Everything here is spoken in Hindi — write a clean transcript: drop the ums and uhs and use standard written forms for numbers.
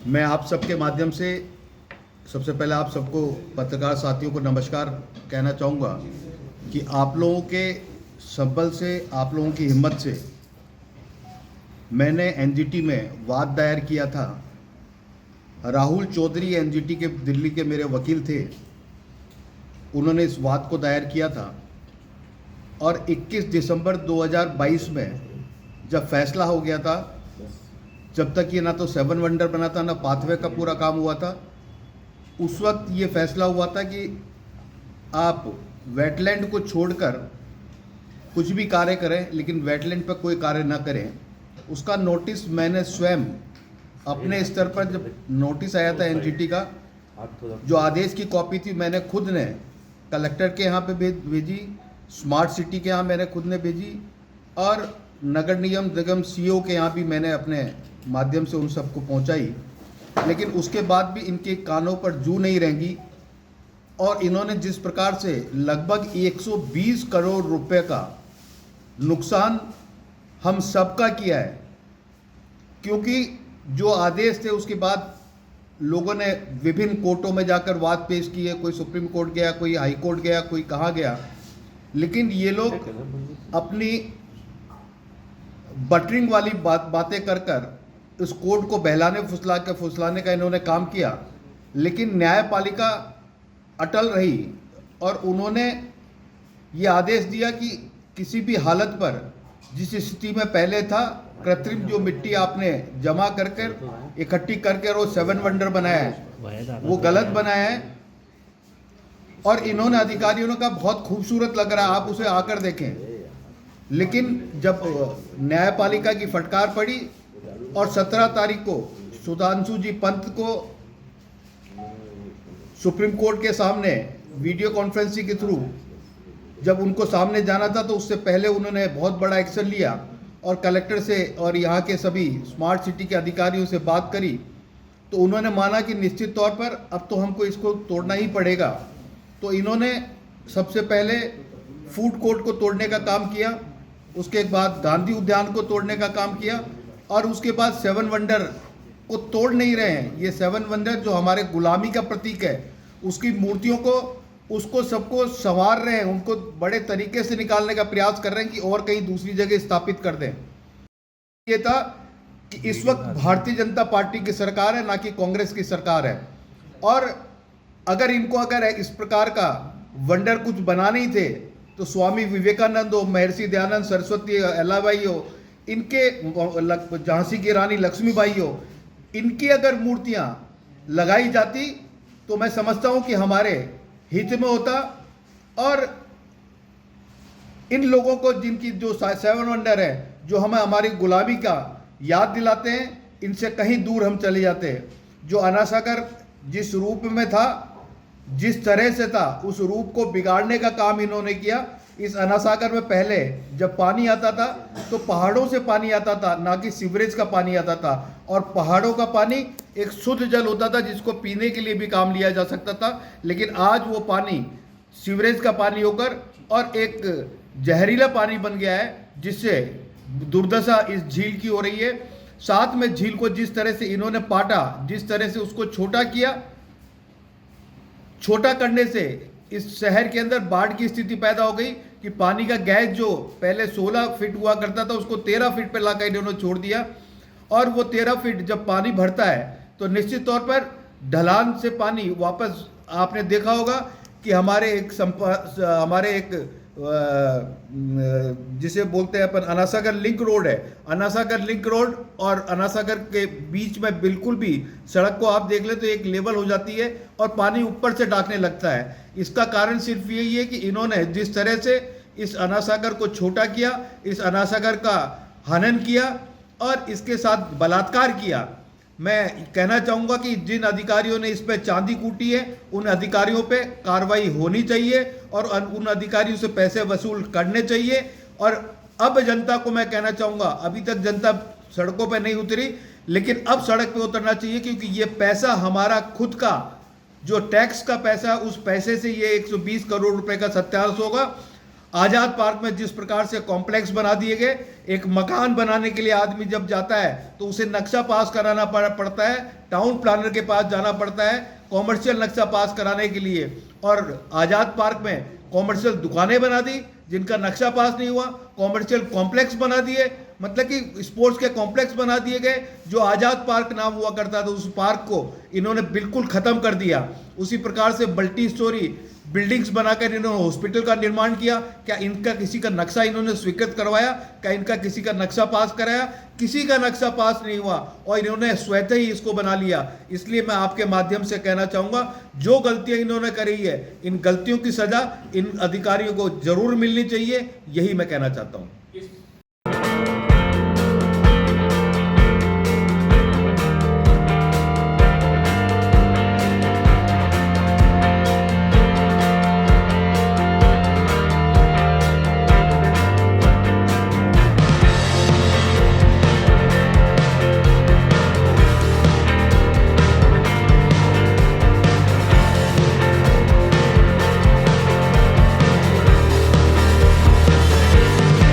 मैं आप सबके माध्यम से सबसे पहले आप सबको पत्रकार साथियों को नमस्कार कहना चाहूँगा कि आप लोगों के संबल से, आप लोगों की हिम्मत से मैंने एनजीटी में वाद दायर किया था। राहुल चौधरी एनजीटी के दिल्ली के मेरे वकील थे, उन्होंने इस वाद को दायर किया था और 21 दिसंबर 2022 में जब फैसला हो गया था, जब तक ये ना तो 7 वंडर बना था ना पाथवे का पूरा काम हुआ था, उस वक्त ये फैसला हुआ था कि आप वेटलैंड को छोड़कर कुछ भी कार्य करें लेकिन वेटलैंड पर कोई कार्य ना करें। उसका नोटिस मैंने स्वयं अपने स्तर पर, जब नोटिस आया था एनजीटी का, जो आदेश की कॉपी थी मैंने खुद ने कलेक्टर के यहाँ पे भेजी, स्मार्ट सिटी के यहाँ मैंने खुद ने भेजी और नगर निगम सीईओ के यहाँ भी मैंने अपने माध्यम से उन सबको पहुँचाई। लेकिन उसके बाद भी इनके कानों पर जू नहीं रहेंगी और इन्होंने जिस प्रकार से लगभग 120 करोड़ रुपए का नुकसान हम सबका किया है, क्योंकि जो आदेश थे उसके बाद लोगों ने विभिन्न कोर्टों में जाकर वाद पेश किए, कोई सुप्रीम कोर्ट गया, कोई हाई कोर्ट गया, कोई कहाँ गया, लेकिन ये लोग अपनी बटरिंग वाली बातें कर उस कोर्ट को बहलाने फुसलाने का इन्होंने काम किया। लेकिन न्यायपालिका अटल रही और उन्होंने ये आदेश दिया कि किसी भी हालत पर, जिस स्थिति में पहले था, कृत्रिम जो मिट्टी आपने जमा कर इकट्ठी करके वो 7 वंडर बनाया है वो गलत बनाया है। और इन्होंने अधिकारियों ने कहा बहुत खूबसूरत लग रहा है, आप उसे आकर देखें। लेकिन जब न्यायपालिका की फटकार पड़ी और 17 तारीख को सुधांशु जी पंत को सुप्रीम कोर्ट के सामने वीडियो कॉन्फ्रेंसिंग के थ्रू जब उनको सामने जाना था, तो उससे पहले उन्होंने बहुत बड़ा एक्शन लिया और कलेक्टर से और यहाँ के सभी स्मार्ट सिटी के अधिकारियों से बात करी। तो उन्होंने माना कि निश्चित तौर पर अब तो हमको इसको तोड़ना ही पड़ेगा। तो इन्होंने सबसे पहले फूड कोर्ट को तोड़ने का काम किया, उसके बाद गांधी उद्यान को तोड़ने का काम किया और उसके बाद 7 वंडर को तोड़ नहीं रहे हैं। ये 7 वंडर जो हमारे गुलामी का प्रतीक है, उसकी मूर्तियों को, उसको सबको संवार रहे हैं, उनको बड़े तरीके से निकालने का प्रयास कर रहे हैं कि और कहीं दूसरी जगह स्थापित कर दें। ये था कि इस वक्त भारतीय जनता पार्टी की सरकार है, ना कि कांग्रेस की सरकार है। और अगर इस प्रकार का वंडर कुछ बनाने ही थे तो स्वामी विवेकानंद हो, महर्षि दयानंद सरस्वती, अल्लाहबाई हो, इनके झांसी की रानी लक्ष्मीबाई हो, इनकी अगर मूर्तियां लगाई जाती तो मैं समझता हूं कि हमारे हित में होता। और इन लोगों को, जिनकी जो 7 वंडर है, जो हमें हमारी गुलामी का याद दिलाते हैं, इनसे कहीं दूर हम चले जाते हैं। जो अनासागर जिस रूप में था, जिस तरह से था, उस रूप को बिगाड़ने का काम इन्होंने किया। इस अनासागर में पहले जब पानी आता था तो पहाड़ों से पानी आता था, ना कि सीवरेज का पानी आता था। और पहाड़ों का पानी एक शुद्ध जल होता था जिसको पीने के लिए भी काम लिया जा सकता था। लेकिन आज वो पानी सीवरेज का पानी होकर और एक जहरीला पानी बन गया है, जिससे दुर्दशा इस झील की हो रही है। साथ में झील को जिस तरह से इन्होंने पाटा, जिस तरह से उसको छोटा किया, छोटा करने से इस शहर के अंदर बाढ़ की स्थिति पैदा हो गई कि पानी का गैस जो पहले 16 फीट हुआ करता था, उसको 13 फीट पे लाकर इन्होंने छोड़ दिया। और वो 13 फीट जब पानी भरता है तो निश्चित तौर पर ढलान से पानी वापस, आपने देखा होगा कि हमारे एक जिसे बोलते हैं अपन अनासागर लिंक रोड है, अनासागर लिंक रोड और अनासागर के बीच में बिल्कुल भी सड़क को आप देख ले तो एक लेवल हो जाती है और पानी ऊपर से डाकने लगता है। इसका कारण सिर्फ यही है कि इन्होंने जिस तरह से इस अनासागर को छोटा किया, इस अनासागर का हनन किया और इसके साथ बलात्कार किया। मैं कहना चाहूँगा कि जिन अधिकारियों ने इस पर चांदी कूटी है, उन अधिकारियों पे कार्रवाई होनी चाहिए और उन अधिकारियों से पैसे वसूल करने चाहिए। और अब जनता को मैं कहना चाहूँगा, अभी तक जनता सड़कों पे नहीं उतरी, लेकिन अब सड़क पे उतरना चाहिए, क्योंकि ये पैसा हमारा खुद का जो टैक्स का पैसा, उस पैसे से ये 120 करोड़ रुपए का सत्यानाश होगा। आज़ाद पार्क में जिस प्रकार से कॉम्प्लेक्स बना दिए गए, एक मकान बनाने के लिए आदमी जब जाता है तो उसे नक्शा पास कराना पड़ता है, टाउन प्लानर के पास जाना पड़ता है कॉमर्शियल नक्शा पास कराने के लिए। और आज़ाद पार्क में कॉमर्शियल दुकानें बना दी जिनका नक्शा पास नहीं हुआ, कॉमर्शियल कॉम्प्लेक्स बना दिए, मतलब कि स्पोर्ट्स के कॉम्प्लेक्स बना दिए गए। जो आज़ाद पार्क नाम हुआ करता था उस पार्क को इन्होंने बिल्कुल ख़त्म कर दिया। उसी प्रकार से मल्टी स्टोरी बिल्डिंग्स बनाकर इन्होंने हॉस्पिटल का निर्माण किया। क्या इनका किसी का नक्शा इन्होंने स्वीकृत करवाया? क्या इनका किसी का नक्शा पास कराया? किसी का नक्शा पास नहीं हुआ और इन्होंने स्वतः ही इसको बना लिया। इसलिए मैं आपके माध्यम से कहना चाहूँगा, जो गलतियाँ इन्होंने करी है, इन गलतियों की सज़ा इन अधिकारियों को जरूर मिलनी चाहिए, यही मैं कहना चाहता हूँ।